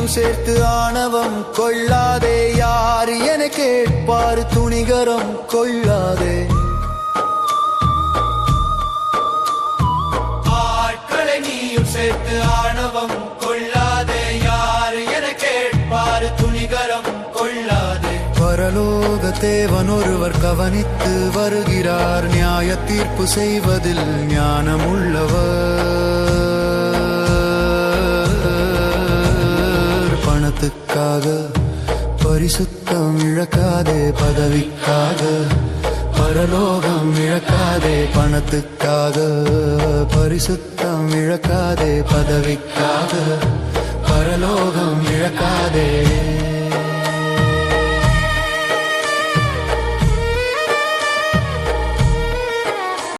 நீயும் சேர்த்து ஆணவம் கொள்ளாதே. யார் என கேட்பார் துணிகரம் கொள்ளாதே. ஆட்களை நீயும் சேர்த்து ஆணவம் கொள்ளாதே. யார் என கேட்பார் துணிகரம் கொள்ளாதே. பரலோக தேவன் ஒருவர் கவனித்து வருகிறார். நியாய தீர்ப்பு செய்வதில் ஞானமுள்ளவர். பணத்துக்காக பரிசுத்தம் இழக்காதே. பதவிக்காக பரலோகம் இழக்காதே. பணத்துக்காக பரிசுத்தம் இழக்காதே. பதவிக்காக பரலோகம் இழக்காதே.